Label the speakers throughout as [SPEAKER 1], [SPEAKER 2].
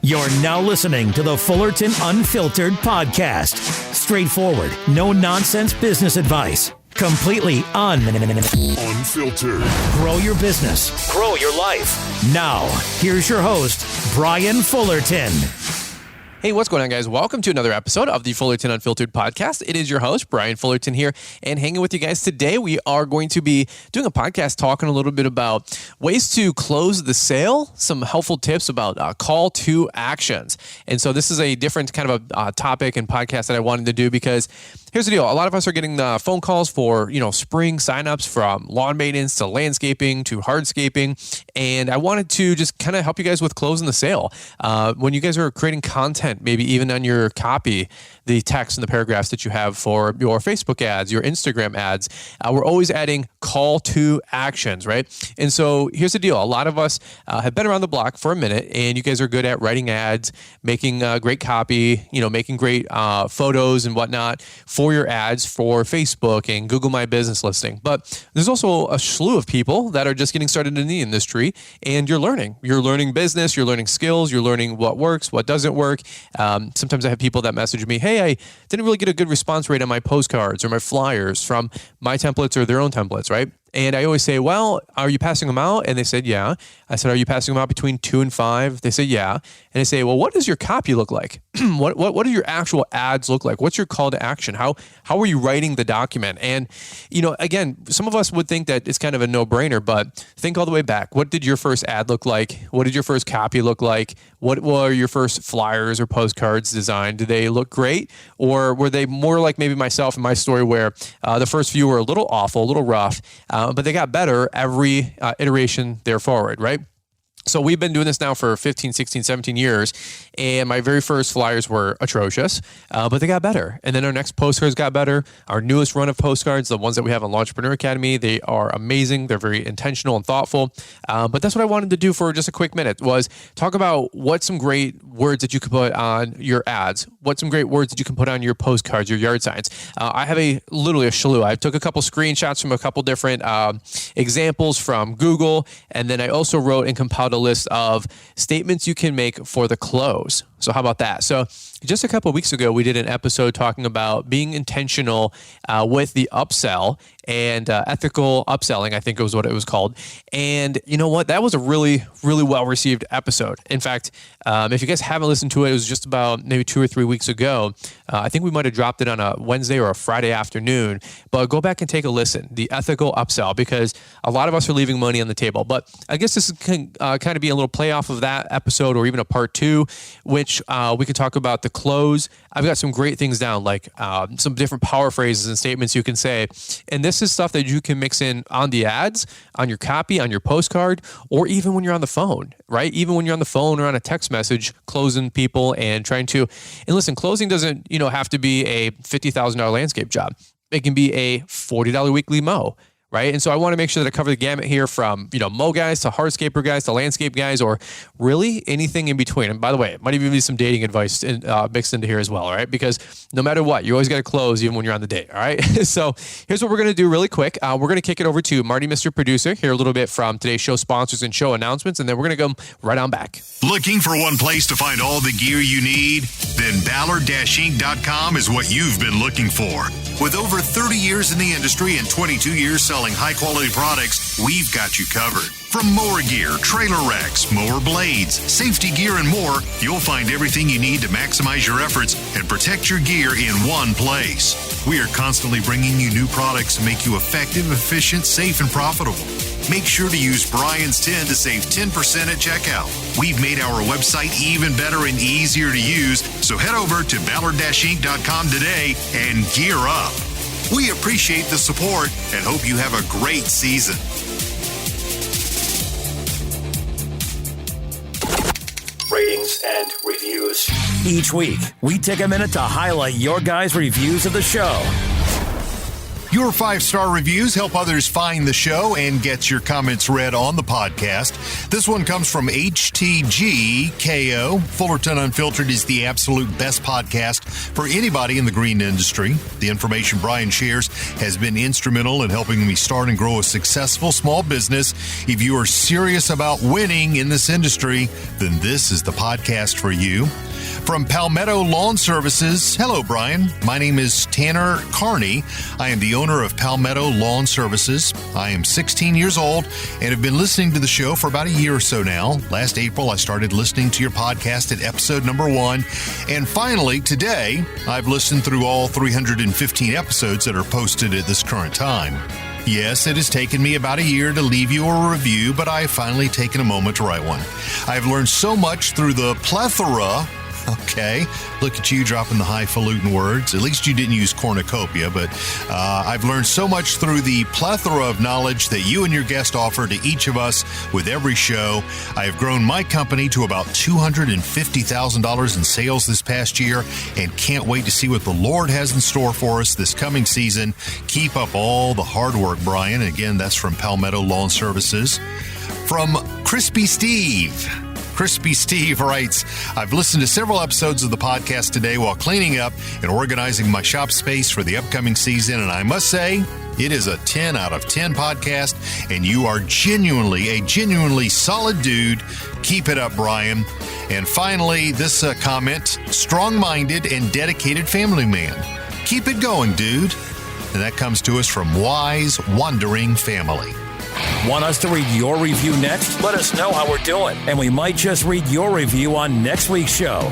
[SPEAKER 1] You're now listening to the Fullerton Unfiltered podcast. Straightforward, no nonsense business advice. Completely unfiltered. Grow your business. Grow your life. Now, here's your host, Brian Fullerton.
[SPEAKER 2] Hey, what's going on, guys? Welcome to another episode of the Fullerton Unfiltered podcast. It is your host, Brian Fullerton here, and hanging with you guys today. We are going to be doing a podcast talking a little bit about ways to close the sale, some helpful tips about call to actions. And so this is a different kind of a topic and podcast that I wanted to do because here's the deal. A lot of us are getting phone calls for, spring signups from lawn maintenance to landscaping to hardscaping. And I wanted to just kind of help you guys with closing the sale. When you guys are creating content, maybe even on your copy, the text and the paragraphs that you have for your Facebook ads, your Instagram ads, we're always adding call to actions, right? And so here's the deal. A lot of us have been around the block for a minute, and you guys are good at writing ads, making great copy, making great photos and whatnot for your ads for Facebook and Google My Business listing. But there's also a slew of people that are just getting started in the industry, and you're learning. You're learning business, you're learning skills, you're learning what works, what doesn't work. Sometimes I have people that message me, hey, I didn't really get a good response rate on my postcards or my flyers from my templates or their own templates, right? And I always say, well, are you passing them out? And they said, yeah. I said, are you passing them out between 2 and 5? They said, yeah. And I say, well, what does your copy look like? What do your actual ads look like? What's your call to action? How are you writing the document? And, again, some of us would think that it's kind of a no-brainer, but think all the way back. What did your first ad look like? What did your first copy look like? What were your first flyers or postcards designed? Did they look great? Or were they more like maybe myself and my story where the first few were a little awful, a little rough, but they got better every iteration there forward, right? So we've been doing this now for 15, 16, 17 years, and my very first flyers were atrocious, but they got better. And then our next postcards got better. Our newest run of postcards, the ones that we have on Entrepreneur Academy, they are amazing. They're very intentional and thoughtful. But that's what I wanted to do for just a quick minute was talk about what some great words that you can put on your ads, what some great words that you can put on your postcards, your yard signs. I have literally a slew. I took a couple screenshots from a couple different examples from Google, and then I also wrote and compiled a list of statements you can make for the close. So how about that? So just a couple of weeks ago, we did an episode talking about being intentional with the upsell and ethical upselling, I think it was what it was called. And you know what? That was a really, really well-received episode. In fact, if you guys haven't listened to it, it was just about maybe 2 or 3 weeks ago. I think we might have dropped it on a Wednesday or a Friday afternoon. But go back and take a listen, the ethical upsell, because a lot of us are leaving money on the table. But I guess this can kind of be a little play off of that episode or even a part 2, which we could talk about the close. I've got some great things down, like some different power phrases and statements you can say. And this is stuff that you can mix in on the ads, on your copy, on your postcard, or even when you're on the phone, right? Even when you're on the phone or on a text message, closing people and trying to, and listen, closing doesn't, have to be a $50,000 landscape job. It can be a $40 weekly mow. Right. And so I want to make sure that I cover the gamut here from, mow guys to hardscaper guys to landscape guys, or really anything in between. And by the way, it might even be some dating advice mixed into here as well. All right. Because no matter what, you always got to close even when you're on the date. All right. So here's what we're going to do really quick. We're going to kick it over to Marty, Mr. Producer, hear a little bit from today's show sponsors and show announcements, and then we're going to go right on back.
[SPEAKER 3] Looking for one place to find all the gear you need? Then Ballard-Inc.com is what you've been looking for. With over 30 years in the industry and 22 years selling high-quality products, we've got you covered. From mower gear, trailer racks, mower blades, safety gear, and more, you'll find everything you need to maximize your efforts and protect your gear in one place. We are constantly bringing you new products to make you effective, efficient, safe, and profitable. Make sure to use Brian's 10 to save 10% at checkout. We've made our website even better and easier to use, so head over to Ballard-Inc.com today and gear up. We appreciate the support and hope you have a great season.
[SPEAKER 1] Ratings and reviews. Each week, we take a minute to highlight your guys' reviews of the show.
[SPEAKER 3] Your 5-star reviews help others find the show and get your comments read on the podcast. This one comes from HTGKO. Fullerton Unfiltered is the absolute best podcast for anybody in the green industry. The information Brian shares has been instrumental in helping me start and grow a successful small business. If you are serious about winning in this industry, then this is the podcast for you. From Palmetto Lawn Services, hello, Brian. My name is Tanner Carney. I am the owner of Palmetto Lawn Services. I am 16 years old and have been listening to the show for about a year or so now. Last April, I started listening to your podcast at episode number 1. And finally, today, I've listened through all 315 episodes that are posted at this current time. Yes, it has taken me about a year to leave you a review, but I've finally taken a moment to write one. I've learned so much through the plethora. Okay, look at you dropping the highfalutin words. At least you didn't use cornucopia, but I've learned so much through the plethora of knowledge that you and your guest offer to each of us with every show. I have grown my company to about $250,000 in sales this past year and can't wait to see what the Lord has in store for us this coming season. Keep up all the hard work, Brian. And again, that's from Palmetto Lawn Services. From Crispy Steve. Crispy Steve writes, I've listened to several episodes of the podcast today while cleaning up and organizing my shop space for the upcoming season, and I must say, it is a 10 out of 10 podcast, and you are genuinely solid dude. Keep it up, Brian. And finally, this comment, strong-minded and dedicated family man. Keep it going, dude. And that comes to us from Wise Wandering Family.
[SPEAKER 1] Want us to read your review next? Let us know how we're doing, and we might just read your review on next week's show.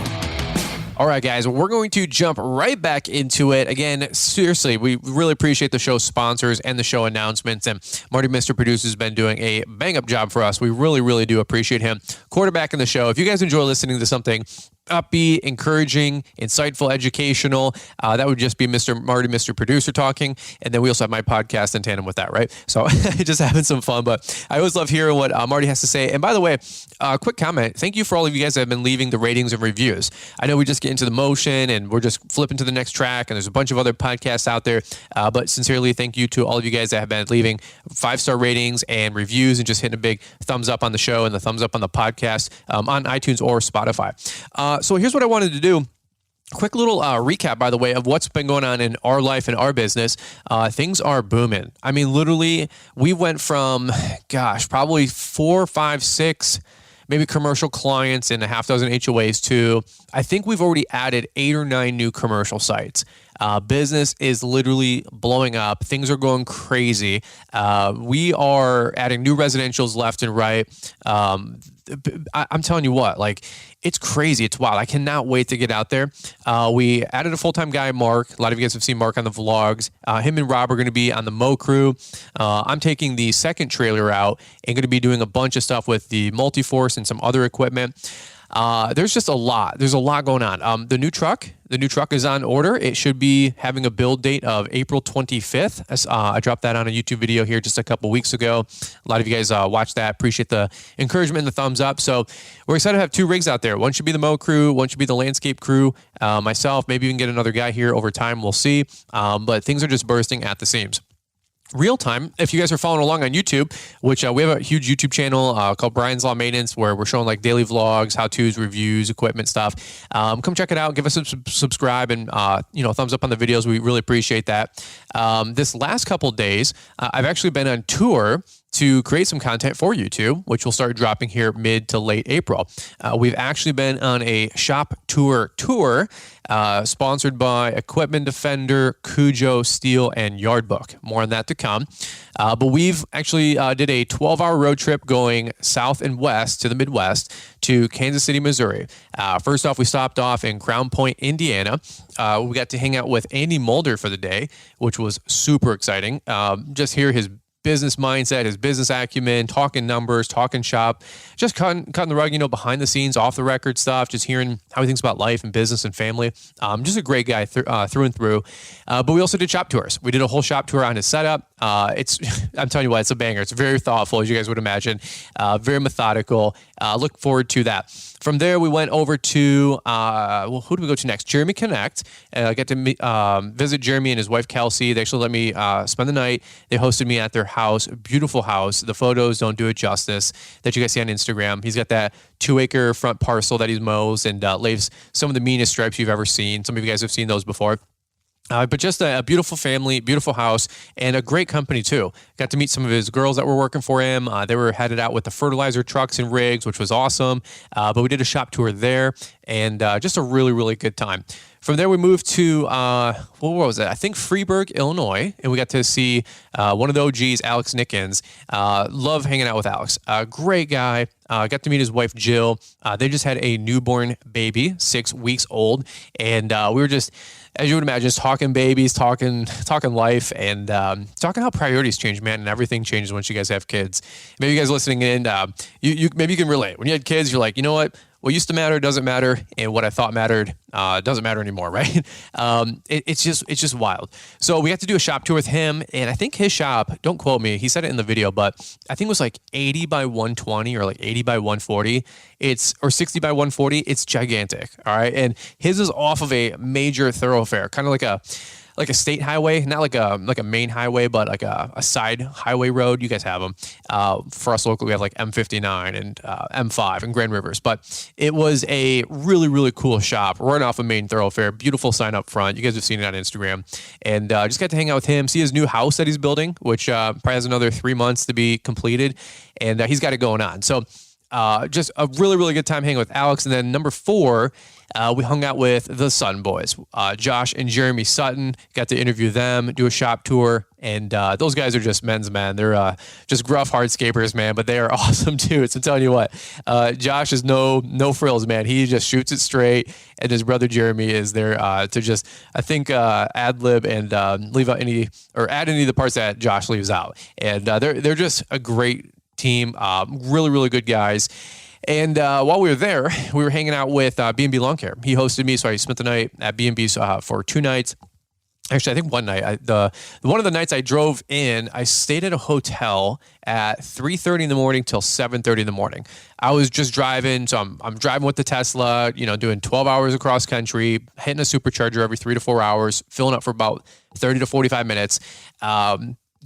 [SPEAKER 2] All right, guys, we're going to jump right back into it. Again, seriously, we really appreciate the show sponsors and the show announcements. And Marty, Mr. Producer, has been doing a bang-up job for us. We really do appreciate him. Quarterback in the show. If you guys enjoy listening to something upbeat, encouraging, insightful, educational, that would just be Marty, Mr. Producer talking. And then we also have my podcast in tandem with that, right? So just having some fun. But I always love hearing what Marty has to say. And by the way, quick comment. Thank you for all of you guys that have been leaving the ratings and reviews. I know we just get into the motion and we're just flipping to the next track. And there's a bunch of other podcasts out there. But sincerely, thank you to all of you guys that have been leaving 5-star ratings and reviews and just hitting a big thumbs up on the show and the thumbs up on the podcast on iTunes or Spotify. So here's what I wanted to do. Quick little recap, by the way, of what's been going on in our life and our business. Things are booming. I mean, literally, we went from, probably 4, 5, 6, maybe commercial clients and a half dozen HOAs to, I think we've already added 8 or 9 new commercial sites. Business is literally blowing up. Things are going crazy. We are adding new residentials left and right. I'm telling you what, it's crazy. It's wild. I cannot wait to get out there. We added a full-time guy, Mark. A lot of you guys have seen Mark on the vlogs. Him and Rob are going to be on the Mow crew. I'm taking the second trailer out and going to be doing a bunch of stuff with the Multiforce and some other equipment. There's just a lot. There's a lot going on. The new truck is on order. It should be having a build date of April 25th. I dropped that on a YouTube video here just a couple weeks ago. A lot of you guys watched that. Appreciate the encouragement and the thumbs up. So we're excited to have 2 rigs out there. One should be the Mow crew. One should be the landscape crew. Myself, maybe even get another guy here over time. We'll see. But things are just bursting at the seams. Real time, if you guys are following along on YouTube, which we have a huge YouTube channel called Brian's Law Maintenance, where we're showing daily vlogs, how-tos, reviews, equipment stuff. Come check it out. Give us a subscribe and thumbs up on the videos. We really appreciate that. This last couple days, I've actually been on tour to create some content for YouTube, which will start dropping here mid to late April. We've actually been on a shop tour sponsored by Equipment Defender, Cujo, Steel, and Yardbook. More on that to come. But we've actually did a 12-hour road trip going south and west to the Midwest to Kansas City, Missouri. First off, we stopped off in Crown Point, Indiana. We got to hang out with Andy Mulder for the day, which was super exciting. Just hear his business mindset, his business acumen, talking numbers, talking shop, just cutting the rug, behind the scenes, off the record stuff, just hearing how he thinks about life and business and family. Just a great guy through and through. But we also did shop tours. We did a whole shop tour on his setup. I'm telling you what, it's a banger. It's very thoughtful, as you guys would imagine, very methodical. Look forward to that. From there, we went over to, who do we go to next? Jeremy Connect. I got to visit Jeremy and his wife, Kelsey. They actually let me spend the night. They hosted me at their house, beautiful house. The photos don't do it justice that you guys see on Instagram. He's got that 2-acre front parcel that he mows and lays some of the meanest stripes you've ever seen. Some of you guys have seen those before. But just a beautiful family, beautiful house, and a great company too. Got to meet some of his girls that were working for him. They were headed out with the fertilizer trucks and rigs, which was awesome. But we did a shop tour there, and just a really, really good time. From there, we moved to, what was it? I think Freeburg, Illinois, and we got to see one of the OGs, Alex Nickens. Love hanging out with Alex. Great guy. Got to meet his wife, Jill. They just had a newborn baby, 6 weeks old, and we were just, as you would imagine, just talking babies, talking life, and talking how priorities change, man, and everything changes once you guys have kids. Maybe you guys listening in, maybe you can relate. When you had kids, you're like, you know what used to matter doesn't matter, and what I thought mattered doesn't matter anymore, right? It's just wild. So we got to do a shop tour with him, and I think his shop, don't quote me, he said it in the video, but I think it was like 80 by 120 or like 80 by 140. Or 60 by 140. It's gigantic, all right? And his is off of a major thoroughfare, kind of like a state highway, not like a main highway, but like a side highway road. You guys have them. For us locally, we have like M59 and M5 and Grand Rivers. But it was a really, really cool shop right off a main thoroughfare. Beautiful sign up front. You guys have seen it on Instagram. And just got to hang out with him, see his new house that he's building, which probably has another 3 months to be completed. And he's got it going on. So just a really, really good time hanging with Alex. And then number 4, we hung out with the Sutton boys, Josh and Jeremy Sutton. Got to interview them, do a shop tour, and those guys are just men's men. They're just gruff hardscapers, man, but they are awesome too. So I'm telling you what, Josh is no frills, man. He just shoots it straight, and his brother Jeremy is there to just, I think, ad lib and leave out add any of the parts that Josh leaves out. And they're just a great team, really, really good guys. And while we were there, we were hanging out with B&B Lawn Care. He hosted me, so I spent the night at B&B's for 2 nights. Actually, I think one night. One of the nights I drove in, I stayed at a hotel at 3:30 in the morning till 7:30 in the morning. I was just driving, so I'm driving with the Tesla, doing 12 hours across country, hitting a supercharger every 3 to 4 hours, filling up for about 30 to 45 minutes.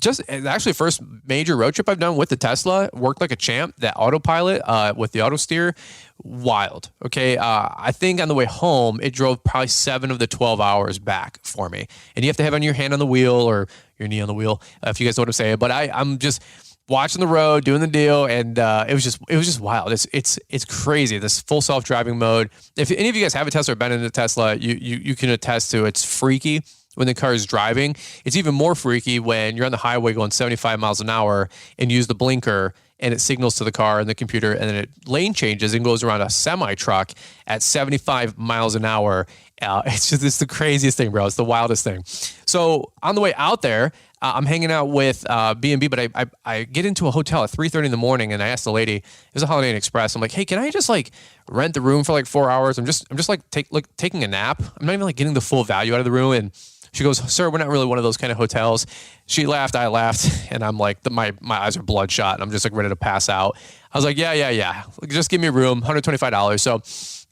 [SPEAKER 2] Just actually first major road trip I've done with the Tesla, worked like a champ. That autopilot with the auto steer, wild. Okay, I think on the way home it drove probably 7 of the 12 hours back for me. And you have to have on your hand on the wheel or your knee on the wheel, if you guys know what I'm saying. But I'm just watching the road, doing the deal, and it was just wild. It's crazy, this full self-driving mode. If any of you guys have a Tesla or been in a Tesla, you can attest to it's freaky when the car is driving. It's even more freaky when you're on the highway going 75 miles an hour and you use the blinker and it signals to the car and the computer, and then it lane changes and goes around a semi truck at 75 miles an hour. It's the craziest thing, bro. It's the wildest thing. So on the way out there, I'm hanging out with B&B, but I get into a hotel at 3:30 in the morning, and I asked the lady, it was a Holiday Inn Express. I'm like, hey, can I just like rent the room for like 4 hours? I'm just like taking a nap. I'm not even like getting the full value out of the room. And she goes, sir, we're not really one of those kind of hotels. She laughed, I laughed, and I'm like, my eyes are bloodshot, and I'm just like ready to pass out. I was like, yeah. Just give me a room, $125. So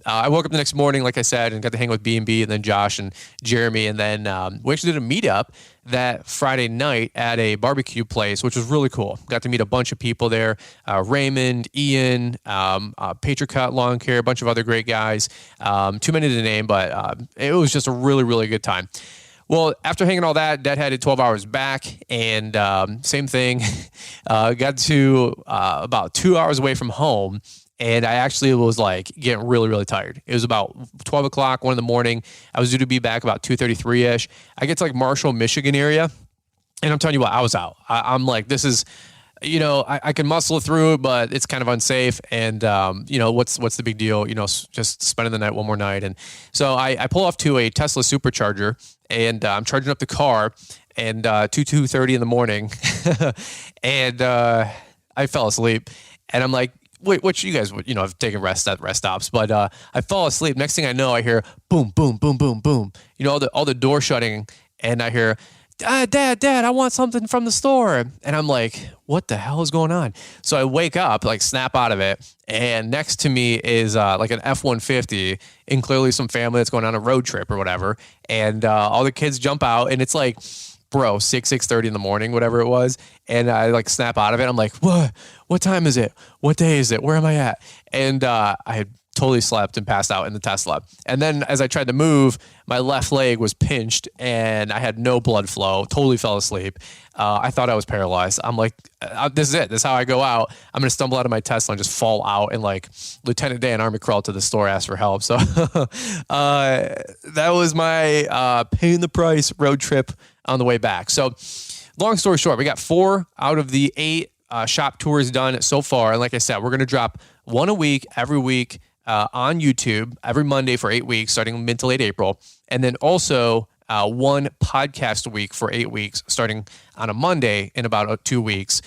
[SPEAKER 2] I woke up the next morning, like I said, and got to hang with B&B and then Josh and Jeremy. And then we actually did a meetup that Friday night at a barbecue place, which was really cool. Got to meet a bunch of people there. Raymond, Ian, Patriot Lawn Care, a bunch of other great guys. Too many to name, but it was just a really, really good time. Well, after hanging all that, deadheaded 12 hours back, and same thing. Got to about 2 hours away from home, and I actually was like getting really, really tired. It was about 12 o'clock, 1 in the morning. I was due to be back about 2:33-ish. I get to like Marshall, Michigan area, and I'm telling you what, I was out. I'm like, this is I can muscle through it, but it's kind of unsafe. And, what's the big deal? Just spending the night one more night. And so I pull off to a Tesla supercharger, and I'm charging up the car, and 2:30 in the morning, and I fell asleep. And I'm like, wait, which you guys would, have taken rest stops, but I fall asleep. Next thing I know, I hear boom, boom, boom, boom, boom. All the door shutting, and I hear, Dad, I want something from the store. And I'm like, what the hell is going on? So I wake up, like snap out of it. And next to me is like an F-150 and clearly some family that's going on a road trip or whatever. And all the kids jump out, and it's like, bro, 6:30 in the morning, whatever it was. And I like snap out of it. I'm like, what time is it? What day is it? Where am I at? And I had totally slept and passed out in the Tesla. And then as I tried to move, my left leg was pinched and I had no blood flow, totally fell asleep. I thought I was paralyzed. I'm like, this is it. This is how I go out. I'm going to stumble out of my Tesla and just fall out. And like Lieutenant Dan Army crawled to the store, asked for help. So that was my paying the price road trip on the way back. So long story short, we got 4 out of the 8 shop tours done so far. And like I said, we're going to drop one a week, every week, on YouTube every Monday for 8 weeks, starting mid to late April. And then also one podcast a week for 8 weeks, starting on a Monday in about 2 weeks.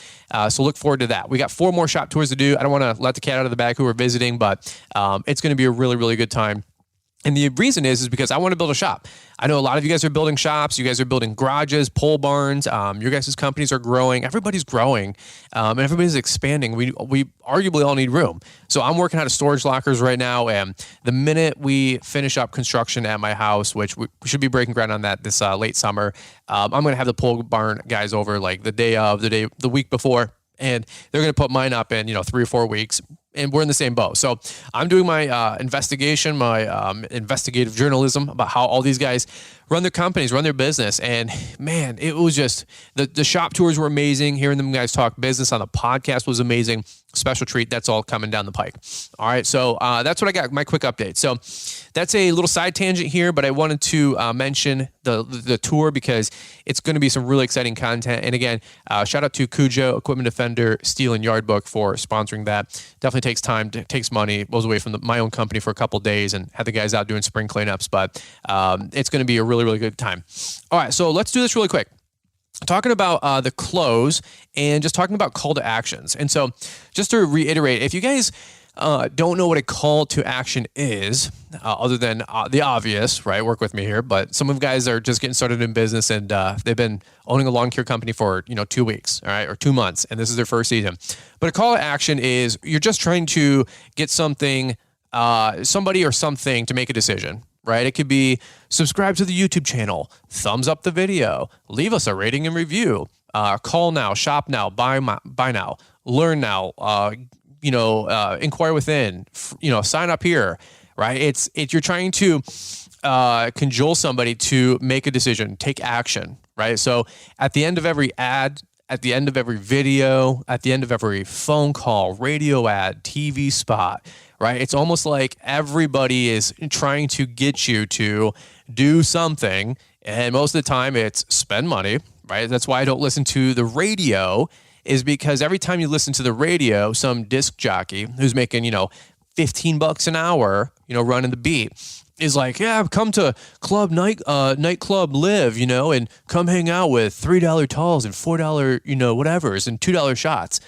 [SPEAKER 2] So look forward to that. We got 4 more shop tours to do. I don't want to let the cat out of the bag who are visiting, but it's going to be a really, really good time. And the reason is because I want to build a shop. I know a lot of you guys are building shops. You guys are building garages, pole barns. Your guys' companies are growing. Everybody's growing, and everybody's expanding. We arguably all need room. So I'm working out of storage lockers right now. And the minute we finish up construction at my house, which we should be breaking ground on that this late summer, I'm going to have the pole barn guys over like the week before, and they're going to put mine up in 3 or 4 weeks. And we're in the same boat. So I'm doing my investigation, my investigative journalism about how all these guys run their companies, run their business. And man, it was just, the shop tours were amazing. Hearing them guys talk business on the podcast was amazing. Special treat. That's all coming down the pike. All right. So that's what I got, my quick update. So that's a little side tangent here, but I wanted to mention the tour because it's going to be some really exciting content. And again, shout out to Cujo, Equipment Defender, Steel and Yard Book for sponsoring that. Definitely takes time, takes money. Was away from my own company for a couple of days and had the guys out doing spring cleanups, but it's going to be a really, really good time. All right, so let's do this really quick. Talking about the close and just talking about call to actions. And so just to reiterate, if you guys don't know what a call to action is, other than the obvious, right? Work with me here, but some of you guys are just getting started in business and they've been owning a lawn care company for 2 weeks, all right, or 2 months, and this is their first season. But a call to action is you're just trying to get something, somebody or something to make a decision. Right? It could be subscribe to the YouTube channel, thumbs up the video, leave us a rating and review, call now, shop now, buy now, learn now, inquire within, sign up here, right? It's you're trying to cajole somebody to make a decision, take action, right? So at the end of every ad, at the end of every video, at the end of every phone call, radio ad, TV spot, right? It's almost like everybody is trying to get you to do something. And most of the time it's spend money, right? That's why I don't listen to the radio, is because every time you listen to the radio, some disc jockey who's making, $15 an hour, running the beat is like, yeah, come to nightclub live, and come hang out with $3 talls and $4, whatevers and $2 shots.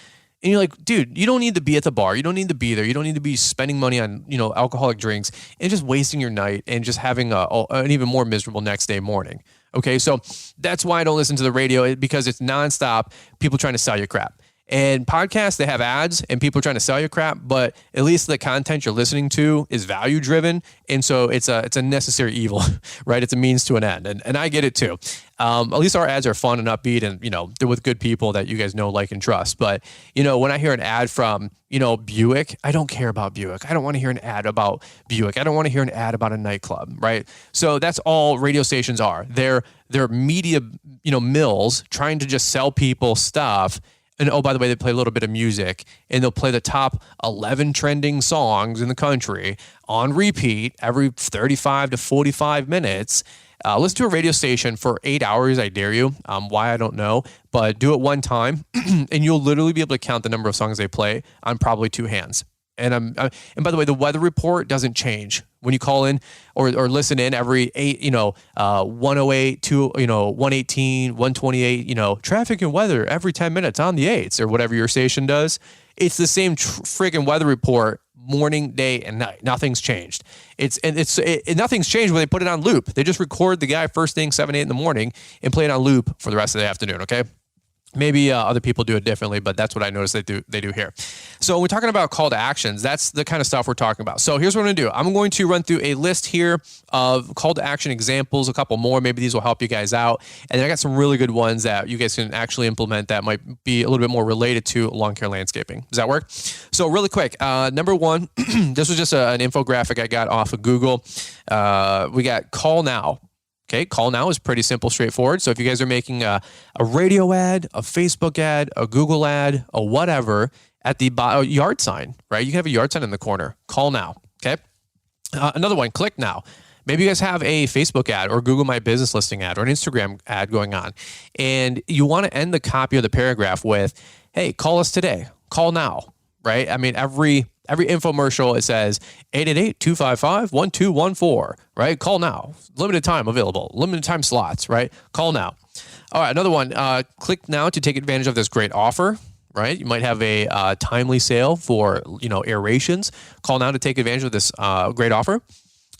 [SPEAKER 2] And you're like, dude, you don't need to be at the bar. You don't need to be there. You don't need to be spending money on, alcoholic drinks and just wasting your night and just having an even more miserable next day morning. Okay. So that's why I don't listen to the radio, because it's nonstop people trying to sell you crap. And podcasts, they have ads and people trying to sell you crap, but at least the content you're listening to is value driven. And so it's a necessary evil, right? It's a means to an end. And I get it too. At least our ads are fun and upbeat and, they're with good people that you guys know, like, and trust. But, when I hear an ad from, Buick, I don't care about Buick. I don't want to hear an ad about Buick. I don't want to hear an ad about a nightclub, right? So that's all radio stations are. They're media, mills trying to just sell people stuff. And oh, by the way, they play a little bit of music and they'll play the top 11 trending songs in the country on repeat every 35 to 45 minutes. listen to a radio station for 8 hours. I dare you. Why, I don't know, but do it one time and you'll literally be able to count the number of songs they play on probably two hands. And and by the way, the weather report doesn't change when you call in or listen in every 108, 118, 128, traffic and weather every 10 minutes on the 8s or whatever your station does. It's the same friggin' weather report morning, day, and night. Nothing's changed. Nothing's changed when they put it on loop. They just record the guy first thing 7, 8 in the morning and play it on loop for the rest of the afternoon. Okay. Maybe other people do it differently, but that's what I noticed they do here. So when we're talking about call to actions, that's the kind of stuff we're talking about. So here's what I'm going to do. I'm going to run through a list here of call to action examples, a couple more. Maybe these will help you guys out. And then I got some really good ones that you guys can actually implement that might be a little bit more related to lawn care landscaping. Does that work? So really quick, number one, this was just an infographic I got off of Google. We got call now. Okay, call now is pretty simple, straightforward. So if you guys are making a radio ad, a Facebook ad, a Google ad, a whatever at the yard sign, right? You can have a yard sign in the corner. Call now, okay? Another one, click now. Maybe you guys have a Facebook ad or Google My Business listing ad or an Instagram ad going on, and you want to end the copy of the paragraph with, hey, call us today. Call now, right? I mean, every infomercial, it says 888-255-1214, right? Call now. Limited time available. Limited time slots, right? Call now. All right, another one. Click now to take advantage of this great offer, right? You might have a timely sale for, aerations. Call now to take advantage of this great offer.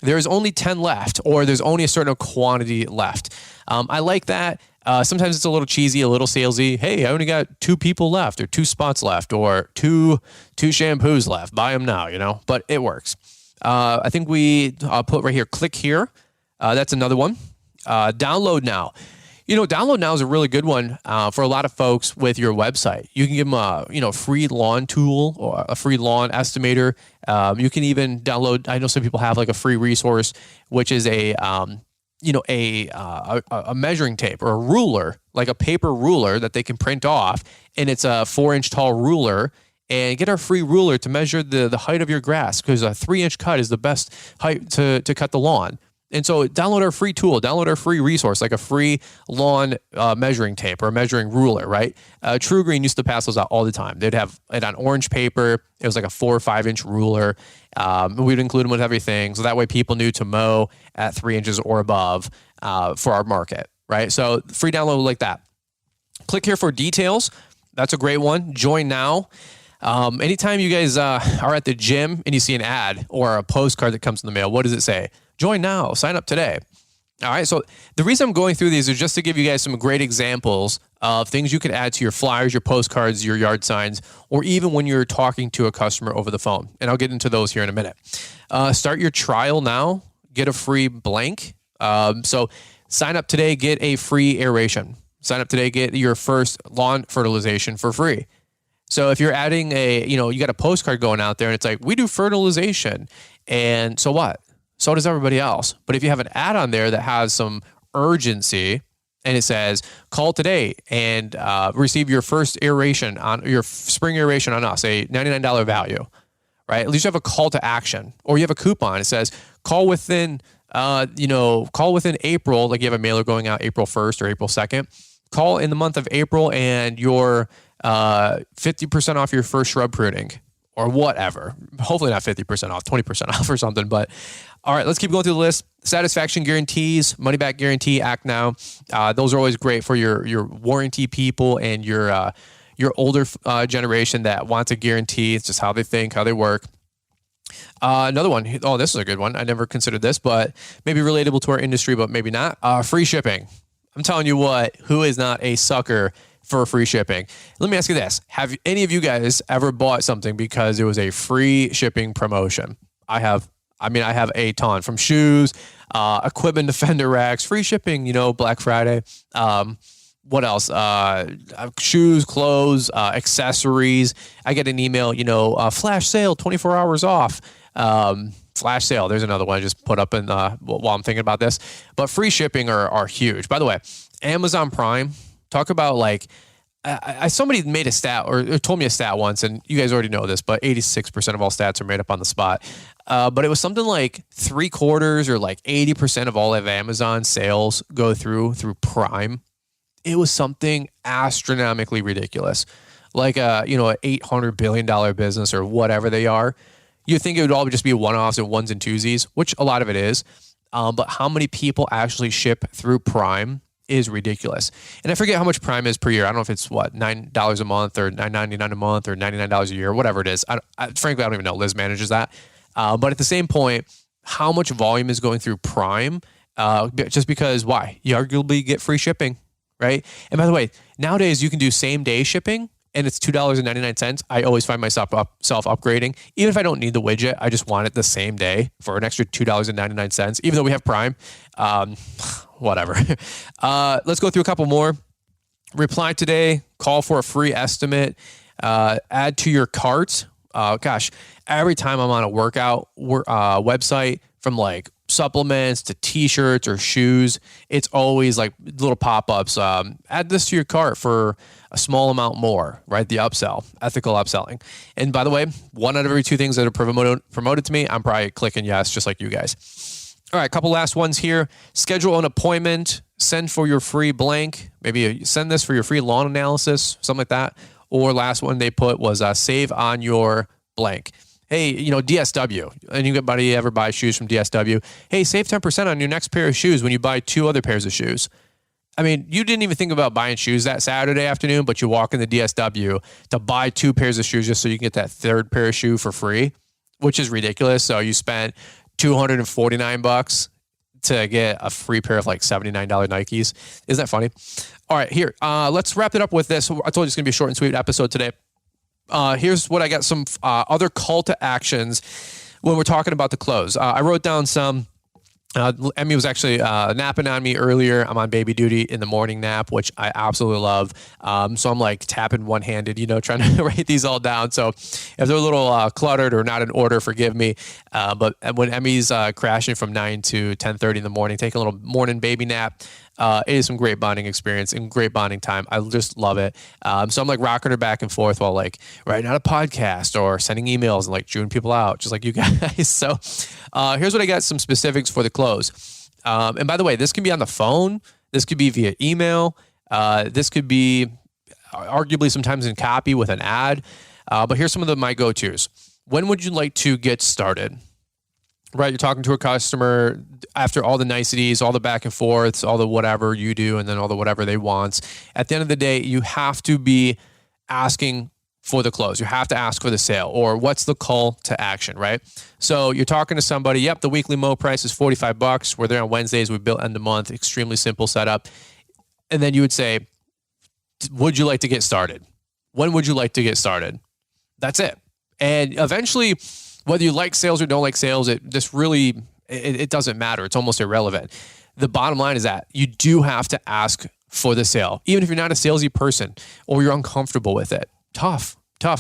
[SPEAKER 2] There's only 10 left, or there's only a certain quantity left. I like that. Sometimes it's a little cheesy, a little salesy. Hey, I only got 2 people left, or 2 spots left, or two shampoos left. Buy them now, but it works. I think we put right here, click here. That's another one. Download now. Download now is a really good one for a lot of folks with your website. You can give them a free lawn tool or a free lawn estimator. You can even download. I know some people have like a free resource, which is a measuring tape or a ruler, like a paper ruler that they can print off, and it's a 4-inch tall ruler. And get our free ruler to measure the height of your grass, because a 3-inch cut is the best height to cut the lawn. And so download our free tool, download our free resource, like a free lawn measuring tape or a measuring ruler, right? True Green used to pass those out all the time. They'd have it on orange paper. It was like a 4 or 5-inch ruler. We'd include them with everything. So that way people knew to mow at 3 inches or above for our market, right? So free download like that. Click here for details. That's a great one. Join now. Anytime you guys are at the gym and you see an ad or a postcard that comes in the mail, what does it say? Join now, sign up today. All right. So the reason I'm going through these is just to give you guys some great examples of things you could add to your flyers, your postcards, your yard signs, or even when you're talking to a customer over the phone. And I'll get into those here in a minute. Start your trial now, get a free blank. So sign up today, get a free aeration. Sign up today, get your first lawn fertilization for free. So if you're adding you got a postcard going out there and it's like, we do fertilization. And so what? So does everybody else. But if you have an ad on there that has some urgency and it says, call today and receive your first aeration on your spring aeration on us, a $99 value, right? At least you have a call to action, or you have a coupon. It says, call within April, like you have a mailer going out April 1st or April 2nd. Call in the month of April and you're 50% off your first shrub pruning or whatever. Hopefully not 50% off, 20% off or something. But all right, let's keep going through the list. Satisfaction guarantees, money back guarantee, act now. Those are always great for your warranty people and your older generation that wants a guarantee. It's just how they think, how they work. Another one. Oh, this is a good one. I never considered this, but maybe relatable to our industry, but maybe not. Free shipping. I'm telling you what, who is not a sucker for free shipping? Let me ask you this. Have any of you guys ever bought something because it was a free shipping promotion? I have a ton, from shoes, equipment, defender racks, free shipping, Black Friday. What else? Shoes, clothes, accessories. I get an email, flash sale, 24 hours off. Flash sale. There's another one I just put up in while I'm thinking about this. But free shipping are huge. By the way, Amazon Prime, talk about somebody made a stat or told me a stat once, and you guys already know this, but 86% of all stats are made up on the spot. But it was something like 3/4 or like 80% of all of Amazon sales go through Prime. It was something astronomically ridiculous. Like an $800 billion business or whatever they are. You think it would all just be one-offs and ones and twosies, which a lot of it is. But how many people actually ship through Prime is ridiculous. And I forget how much Prime is per year. I don't know if it's $9 a month or $9.99 a month or $99 a year, whatever it is. Frankly, I don't even know. Liz manages that. But at the same point, how much volume is going through Prime? Just because, why? You arguably get free shipping, right? And by the way, nowadays you can do same day shipping and it's $2.99. I always find myself upgrading. Even if I don't need the widget, I just want it the same day for an extra $2.99, even though we have Prime. Whatever. Let's go through a couple more. Reply today, call for a free estimate, add to your cart. Every time I'm on a workout website, from like supplements to t-shirts or shoes, it's always like little pop-ups. Add this to your cart for a small amount more, right? The upsell, ethical upselling. And by the way, 1 out of every 2 things that are promoted to me, I'm probably clicking yes, just like you guys. All right, a couple last ones here. Schedule an appointment, send for your free blank. Maybe send this for your free lawn analysis, something like that. Or last one they put was save on your blank. Hey, DSW. Anybody ever buy shoes from DSW? Hey, save 10% on your next pair of shoes when you buy 2 other pairs of shoes. I mean, you didn't even think about buying shoes that Saturday afternoon, but you walk in the DSW to buy 2 pairs of shoes just so you can get that 3rd pair of shoe for free, which is ridiculous. So you spent $249 to get a free pair of like $79 Nikes. Isn't that funny? All right, here. Let's wrap it up with this. I told you it's going to be a short and sweet episode today. Here's what I got, some other call to actions when we're talking about the close. I wrote down some. Emmy was actually napping on me earlier. I'm on baby duty in the morning nap, which I absolutely love. So I'm like tapping one-handed, trying to write these all down. So if they're a little cluttered or not in order, forgive me. But when Emmy's crashing from 9 to 10:30 in the morning, taking a little morning baby nap, it is some great bonding experience and great bonding time. I just love it. So I'm like rocking her back and forth while like writing out a podcast or sending emails and like chewing people out, just like you guys. So here's what I got, some specifics for the close. And by the way, this can be on the phone. This could be via email. This could be arguably sometimes in copy with an ad. But here's some of my go-tos. When would you like to get started? Right, you're talking to a customer after all the niceties, all the back and forths, all the whatever you do, and then all the whatever they want. At the end of the day, you have to be asking for the close. You have to ask for the sale, or what's the call to action, right? So you're talking to somebody, yep, the weekly mow price is $45. We're there on Wednesdays. We built end of month, extremely simple setup. And then you would say, would you like to get started? When would you like to get started? That's it. And eventually, whether you like sales or don't like sales, it doesn't matter. It's almost irrelevant. The bottom line is that you do have to ask for the sale, even if you're not a salesy person or you're uncomfortable with it. Tough.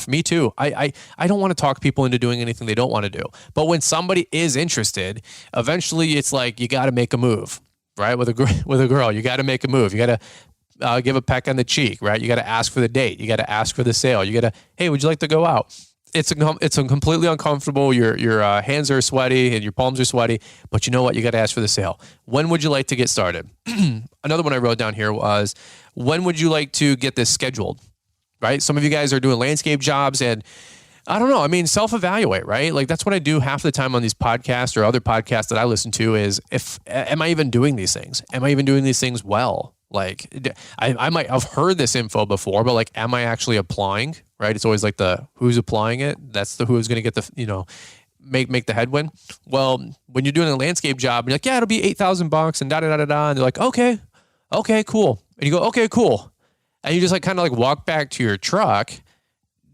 [SPEAKER 2] Me too. I don't want to talk people into doing anything they don't want to do. But when somebody is interested, eventually it's like you got to make a move, right? With a girl, you got to make a move. You got to give a peck on the cheek, right? You got to ask for the date. You got to ask for the sale. You got to, hey, would you like to go out? It's completely uncomfortable. Your hands are sweaty and your palms are sweaty, but you know what? You got to ask for the sale. When would you like to get started? Another one I wrote down here was, when would you like to get this scheduled? Right? Some of you guys are doing landscape jobs and I don't know. I mean, self-evaluate, right? Like that's what I do half the time on these podcasts or other podcasts that I listen to is am I even doing these things? Am I even doing these things well? Like I might have heard this info before, but like, am I actually applying? Right? It's always like the who's applying it. That's the who's going to get the, make the headwind. Well, when you're doing a landscape job, you're like, yeah, it'll be $8,000 and da-da-da-da-da. And they're like, okay, cool. And you go, okay, cool. And you just like kind of like walk back to your truck.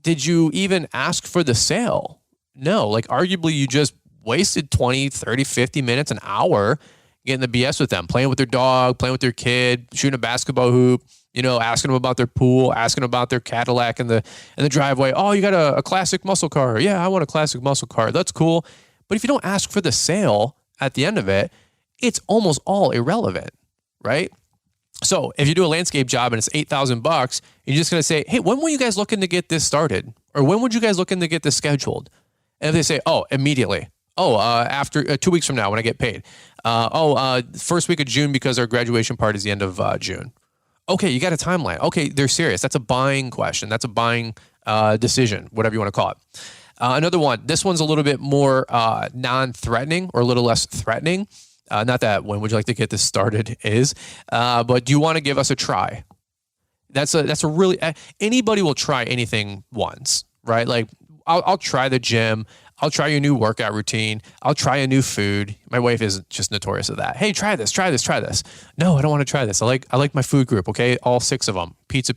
[SPEAKER 2] Did you even ask for the sale? No, like arguably you just wasted 20, 30, 50 minutes, an hour getting the BS with them, playing with their dog, playing with their kid, shooting a basketball hoop, asking them about their pool, asking them about their Cadillac in the driveway. Oh, you got a classic muscle car. Yeah, I want a classic muscle car. That's cool. But if you don't ask for the sale at the end of it, it's almost all irrelevant, right? So if you do a landscape job and it's $8,000, you're just going to say, hey, when were you guys looking to get this started? Or when would you guys looking to get this scheduled? And if they say, oh, immediately. After 2 weeks from now when I get paid. First week of June because our graduation party is the end of June. Okay, you got a timeline. Okay, they're serious. That's a buying question. That's a buying decision, whatever you want to call it. Another one. This one's a little bit more non-threatening or a little less threatening. Not that when would you like to get this started is, but do you want to give us a try? That's a really, anybody will try anything once, right? Like I'll try the gym. I'll try your new workout routine. I'll try a new food. My wife is just notorious of that. Hey, try this. No, I don't want to try this. I like my food group. Okay. All 6 of them. Pizza,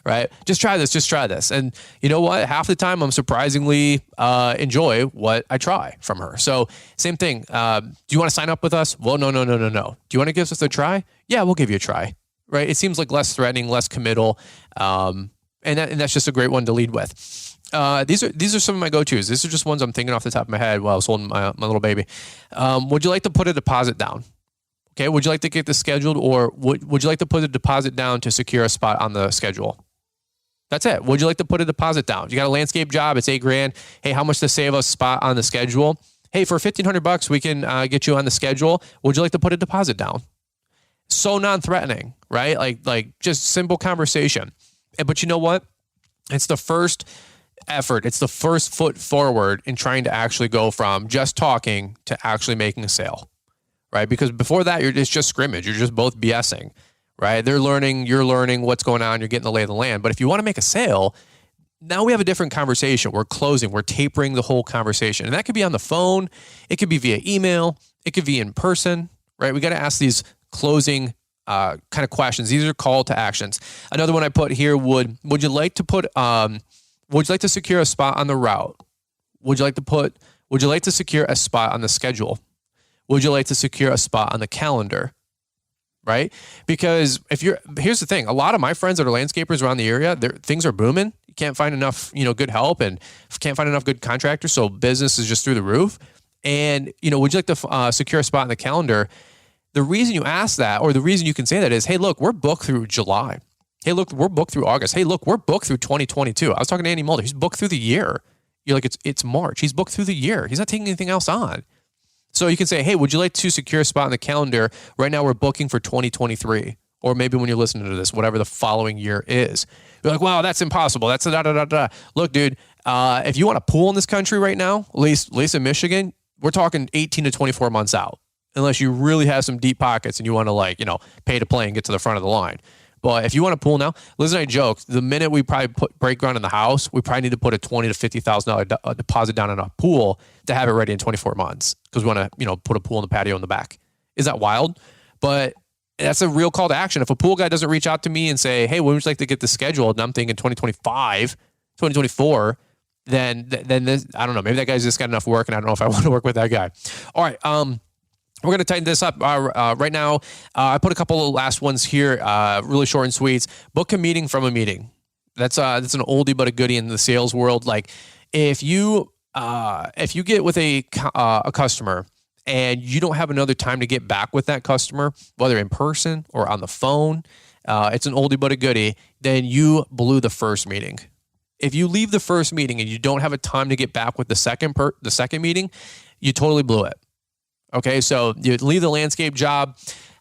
[SPEAKER 2] right? Just try this. And you know what? Half the time I'm surprisingly enjoy what I try from her. So same thing. Do you want to sign up with us? Well, no. Do you want to give us a try? Yeah, we'll give you a try. Right. It seems like less threatening, less committal. And that's just a great one to lead with. These are some of my go-tos. These are just ones I'm thinking off the top of my head while I was holding my little baby. Would you like to put a deposit down? Okay. Would you like to get this scheduled, or would you like to put a deposit down to secure a spot on the schedule? That's it. Would you like to put a deposit down? You got a landscape job. It's $8,000. Hey, how much to save a spot on the schedule? Hey, for $1,500, we can get you on the schedule. Would you like to put a deposit down? So non-threatening, right? Like just simple conversation. But you know what? It's the first effort. It's the first foot forward in trying to actually go from just talking to actually making a sale, right? Because before that, it's just scrimmage. You're just both BSing, right? They're learning, you're learning what's going on. You're getting the lay of the land. But if you want to make a sale, now we have a different conversation. We're closing. We're tapering the whole conversation. And that could be on the phone. It could be via email. It could be in person, right? We got to ask these closing kind of questions. These are call to actions. Another one I put here would you like to secure a spot on the route? Would you like to secure a spot on the schedule? Would you like to secure a spot on the calendar? Right? Because here's the thing, a lot of my friends that are landscapers around the area, things are booming. You can't find enough, good help and can't find enough good contractors. So business is just through the roof. And, would you like to secure a spot on the calendar? The reason you ask that, or the reason you can say that is, hey, look, we're booked through July. Hey, look, we're booked through August. Hey, look, we're booked through 2022. I was talking to Andy Mulder. He's booked through the year. You're like, it's March. He's booked through the year. He's not taking anything else on. So you can say, hey, would you like to secure a spot on the calendar? Right now we're booking for 2023. Or maybe when you're listening to this, whatever the following year is. You're like, wow, that's impossible. That's da-da-da-da. Look, dude, if you want a pool in this country right now, at least in Michigan, we're talking 18 to 24 months out. Unless you really have some deep pockets and you want to pay to play and get to the front of the line. But if you want a pool now, Liz and I joked, the minute we probably break ground in the house, we probably need to put a $20,000 to $50,000 deposit down in a pool to have it ready in 24 months. Because we want to, put a pool in the patio in the back. Is that wild? But that's a real call to action. If a pool guy doesn't reach out to me and say, hey, when would you like to get this scheduled? And I'm thinking 2025, 2024, then this, I don't know, maybe that guy's just got enough work and I don't know if I want to work with that guy. All right. We're going to tighten this up right now. I put a couple of last ones here, really short and sweet. Book a meeting from a meeting. That's an oldie but a goodie in the sales world. Like if you get with a customer and you don't have another time to get back with that customer, whether in person or on the phone, it's an oldie but a goodie. Then you blew the first meeting. If you leave the first meeting and you don't have a time to get back with the second meeting, you totally blew it. Okay, so you leave the landscape job.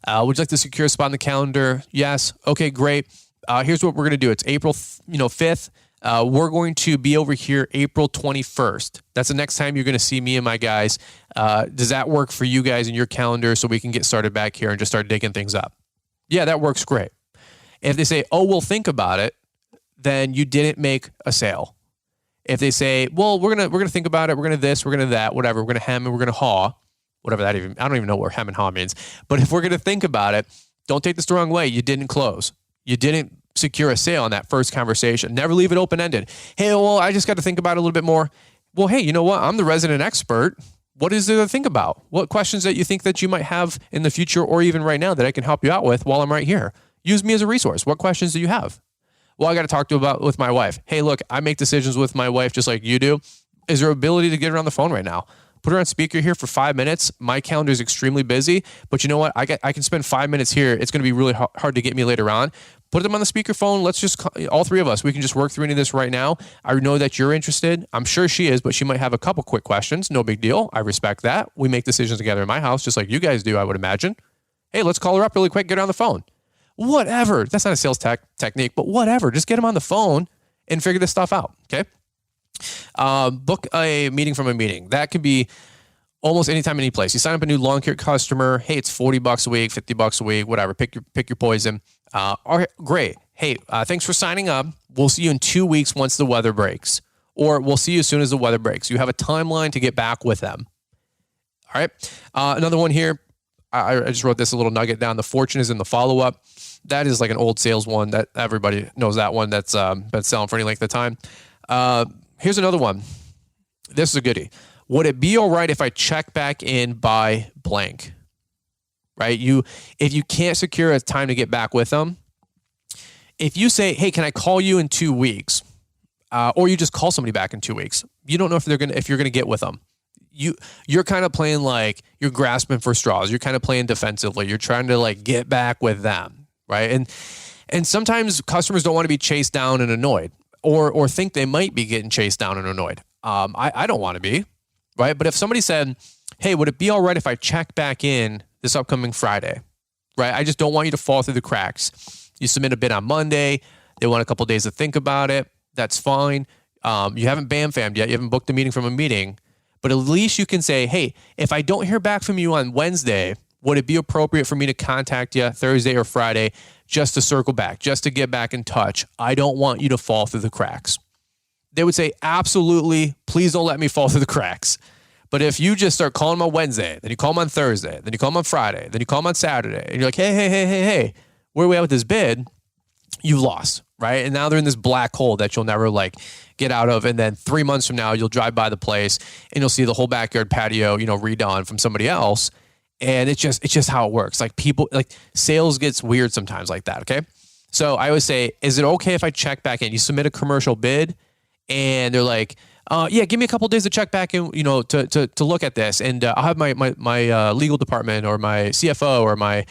[SPEAKER 2] Would you like to secure a spot on the calendar? Yes. Okay, great. Here's what we're going to do. It's April 5th. We're going to be over here April 21st. That's the next time you're going to see me and my guys. Does that work for you guys in your calendar so we can get started back here and just start digging things up? Yeah, that works great. If they say, oh, we'll think about it, then you didn't make a sale. If they say, well, we're gonna think about it, we're gonna this, we're gonna that, whatever, we're gonna hem and we're gonna haw, whatever that even, I don't even know what hem and haw means. But if we're gonna think about it, don't take this the wrong way. You didn't close. You didn't secure a sale on that first conversation. Never leave it open-ended. Hey, well, I just got to think about it a little bit more. Well, hey, you know what? I'm the resident expert. What is there to think about? What questions that you think that you might have in the future or even right now that I can help you out with while I'm right here? Use me as a resource. What questions do you have? Well, I got to talk with my wife. Hey, look, I make decisions with my wife just like you do. Is there ability to get her on the phone right now? Put her on speaker here for 5 minutes. My calendar is extremely busy, but you know what? I can spend 5 minutes here. It's going to be really hard to get me later on. put them on the speakerphone. Let's just call, all three of us. We can just work through any of this right now. I know that you're interested. I'm sure she is, but she might have a couple quick questions. No big deal. I respect that. We make decisions together in my house, just like you guys do, I would imagine. Hey, let's call her up really quick. Get her on the phone. Whatever. That's not a sales technique, but whatever. Just get them on the phone and figure this stuff out. Okay. Book a meeting from a meeting. That could be almost anytime, any place. You sign up a new lawn care customer. Hey, it's $40 a week, $50 a week, whatever. Pick your poison. All right, great. Hey, thanks for signing up. We'll see you in 2 weeks once the weather breaks, or we'll see you as soon as the weather breaks. You have a timeline to get back with them. All right. Another one here. I just wrote this a little nugget down. The fortune is in the follow-up. That is like an old sales one that everybody knows, that one that's been selling for any length of time. Here's another one. This is a goodie. Would it be all right if I check back in by blank? Right? If you can't secure a time to get back with them, if you say, hey, can I call you in 2 weeks? Or you just call somebody back in 2 weeks. You don't know if you're gonna get with them. You're kind of playing like you're grasping for straws. You're kind of playing defensively. You're trying to like get back with them, right? And sometimes customers don't want to be chased down and annoyed, or think they might be getting chased down and annoyed. I don't want to be, right? But if somebody said, hey, would it be all right if I check back in this upcoming Friday, right? I just don't want you to fall through the cracks. You submit a bid on Monday. They want a couple days to think about it. That's fine. You haven't bam-fammed yet. You haven't booked a meeting from a meeting. But at least you can say, hey, if I don't hear back from you on Wednesday, would it be appropriate for me to contact you Thursday or Friday just to circle back, just to get back in touch? I don't want you to fall through the cracks. They would say, absolutely, please don't let me fall through the cracks. But if you just start calling them on Wednesday, then you call them on Thursday, then you call them on Friday, then you call them on Saturday, and you're like, hey, where are we at with this bid? You've lost, right? And now they're in this black hole that you'll never like get out of. And then 3 months from now, you'll drive by the place and you'll see the whole backyard patio, redone from somebody else. And it's just how it works. Like sales gets weird sometimes like that. Okay. So I always say, is it okay if I check back in? You submit a commercial bid and they're like, yeah, give me a couple of days to check back in, to look at this. And I'll have my legal department or my CFO or my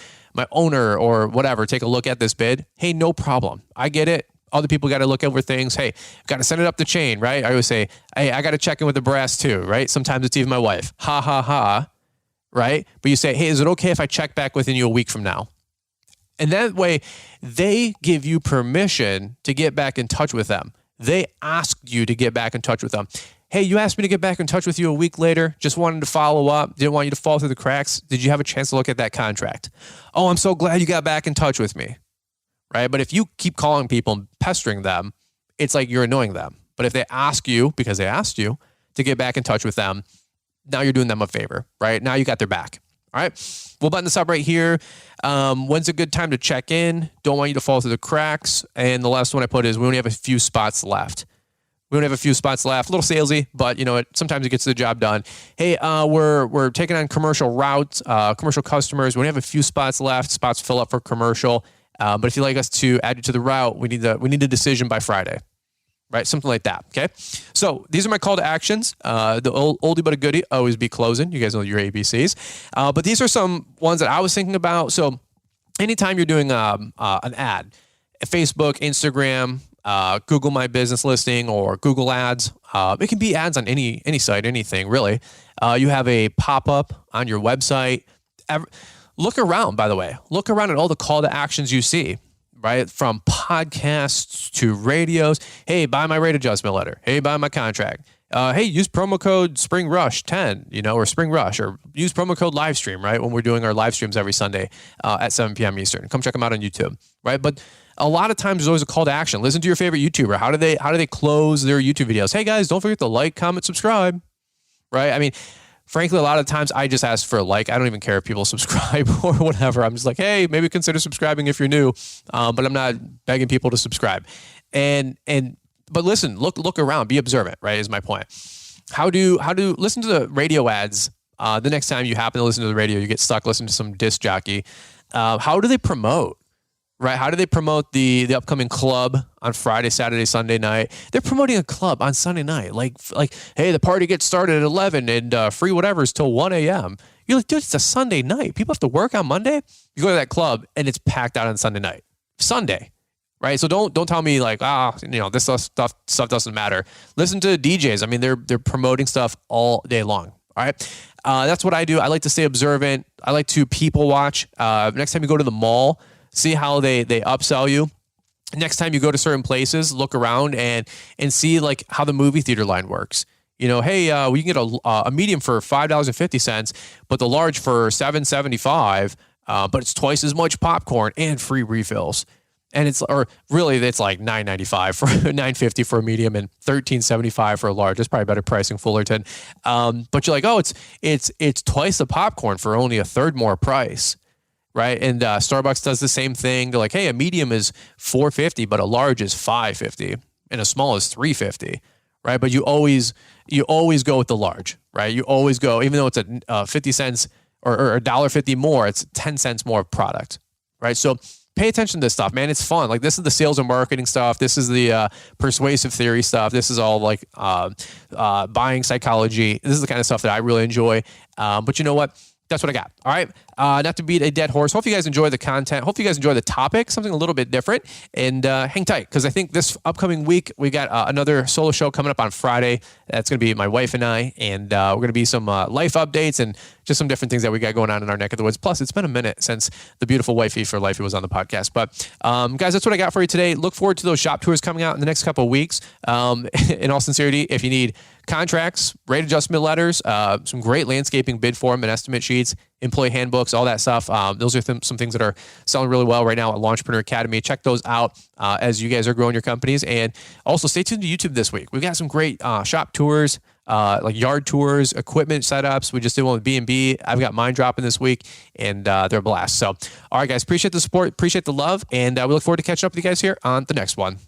[SPEAKER 2] owner or whatever take a look at this bid. Hey, no problem. I get it. Other people got to look over things. Hey, got to send it up the chain, right? I always say, hey, I got to check in with the brass too, right? Sometimes it's even my wife. Ha, ha, ha, right? But you say, hey, is it okay if I check back within you a week from now? And that way, they give you permission to get back in touch with them. They asked you to get back in touch with them. Hey, you asked me to get back in touch with you a week later. Just wanted to follow up. Didn't want you to fall through the cracks. Did you have a chance to look at that contract? Oh, I'm so glad you got back in touch with me. Right? But if you keep calling people and pestering them, it's like you're annoying them. But if they ask you, because they asked you, to get back in touch with them, now you're doing them a favor, right? Now you got their back. All right? We'll button this up right here. When's a good time to check in? Don't want you to fall through the cracks. And the last one I put is we only have a few spots left. We only have a few spots left. A little salesy, but sometimes it gets the job done. Hey, we're taking on commercial routes, commercial customers. We only have a few spots left. Spots fill up for commercial. But if you'd like us to add you to the route, we need a decision by Friday, right? Something like that. Okay. So these are my call to actions. The oldie but a goodie, always be closing. You guys know your ABCs. But these are some ones that I was thinking about. So anytime you're doing an ad, Facebook, Instagram, Google My Business Listing or Google Ads. It can be ads on any site, anything really. You have a pop-up on your website. Look around, by the way. Look around at all the call to actions you see, right? From podcasts to radios. Hey, buy my rate adjustment letter. Hey, buy my contract. Hey, use promo code Spring Rush 10, or Spring Rush, or use promo code Livestream, right? When we're doing our live streams every Sunday at 7 p.m. Eastern. Come check them out on YouTube, right? But a lot of times there's always a call to action. Listen to your favorite YouTuber. How do they close their YouTube videos? Hey guys, don't forget to like, comment, subscribe, right? I mean, frankly, a lot of times I just ask for a like. I don't even care if people subscribe or whatever. I'm just like, hey, maybe consider subscribing if you're new. But I'm not begging people to subscribe. But listen, look around, be observant, right? Is my point. How do listen to the radio ads? The next time you happen to listen to the radio, you get stuck listening to some disc jockey. How do they promote? Right? How do they promote the upcoming club on Friday, Saturday, Sunday night? They're promoting a club on Sunday night. Like, hey, the party gets started at 11 and free whatever's till 1 a.m. You're like, dude, it's a Sunday night. People have to work on Monday. You go to that club and it's packed out on Sunday night. Sunday. right? So don't tell me like, this stuff doesn't matter. Listen to DJs. I mean, they're promoting stuff all day long. All right. That's what I do. I like to stay observant. I like to people watch. Next time you go to the mall, see how they upsell you. Next time you go to certain places, look around and see like how the movie theater line works. You know, hey, we can get a medium for $5.50, but the large for $7.75. But it's twice as much popcorn and free refills. And it's like $9.95 for $9.50 for a medium and $13.75 for a large. That's probably better pricing Fullerton. But you're like, oh, it's twice the popcorn for only a third more price, right? And Starbucks does the same thing. They're like, hey, a medium is $4.50, but a large is $5.50, and a small is $3.50, right? But you always go with the large, right? You always go, even though it's a 50 cents or $1.50 more, it's 10 cents more of product, right? So pay attention to this stuff, man. It's fun. Like, this is the sales and marketing stuff. This is the persuasive theory stuff. This is all like buying psychology. This is the kind of stuff that I really enjoy. But you know what? That's what I got. All right. Not to beat a dead horse. Hope you guys enjoy the content. Hope you guys enjoy the topic, something a little bit different. And hang tight, because I think this upcoming week, we got another solo show coming up on Friday. That's going to be my wife and I. And we're going to be some life updates and just some different things that we got going on in our neck of the woods. Plus, it's been a minute since the beautiful wifey for life was on the podcast. But guys, that's what I got for you today. Look forward to those shop tours coming out in the next couple of weeks. In all sincerity, if you need contracts, rate adjustment letters, some great landscaping bid form and estimate sheets, employee handbooks, all that stuff. Those are some things that are selling really well right now at Launchpreneur Academy. Check those out as you guys are growing your companies. And also stay tuned to YouTube this week. We've got some great shop tours, like yard tours, equipment setups. We just did one with B&B. I've got mine dropping this week, and they're a blast. So, all right, guys, appreciate the support, appreciate the love, and we look forward to catching up with you guys here on the next one.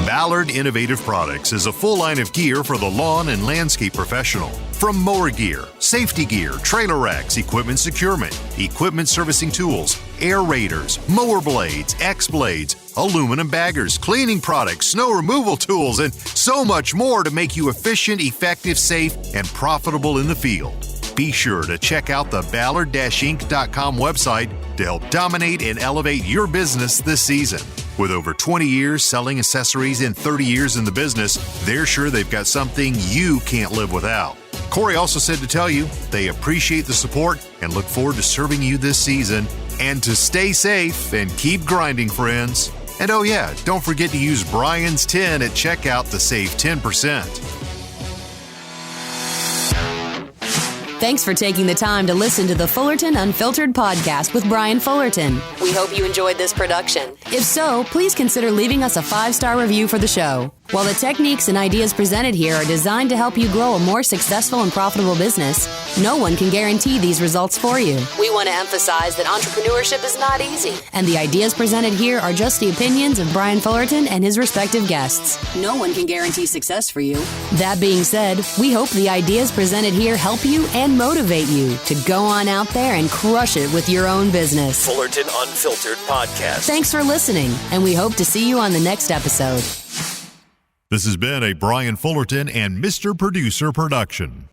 [SPEAKER 3] Ballard Innovative Products is a full line of gear for the lawn and landscape professional. From mower gear, safety gear, trailer racks, equipment securement, equipment servicing tools, aerators, mower blades, X-blades, aluminum baggers, cleaning products, snow removal tools, and so much more to make you efficient, effective, safe, and profitable in the field. Be sure to check out the Ballard-Inc.com website to help dominate and elevate your business this season. With over 20 years selling accessories and 30 years in the business, they're sure they've got something you can't live without. Corey also said to tell you they appreciate the support and look forward to serving you this season, and to stay safe and keep grinding, friends. And oh yeah, don't forget to use Brian's 10 at checkout to save 10%.
[SPEAKER 4] Thanks for taking the time to listen to the Fullerton Unfiltered podcast with Brian Fullerton. We hope you enjoyed this production. If so, please consider leaving us a 5-star review for the show. While the techniques and ideas presented here are designed to help you grow a more successful and profitable business, no one can guarantee these results for you. We want to emphasize that entrepreneurship is not easy, and the ideas presented here are just the opinions of Brian Fullerton and his respective guests. No one can guarantee success for you. That being said, we hope the ideas presented here help you and motivate you to go on out there and crush it with your own business.
[SPEAKER 1] Fullerton Unfiltered Podcast.
[SPEAKER 4] Thanks for listening, and we hope to see you on the next episode.
[SPEAKER 3] This has been a Brian Fullerton and Mr. Producer production.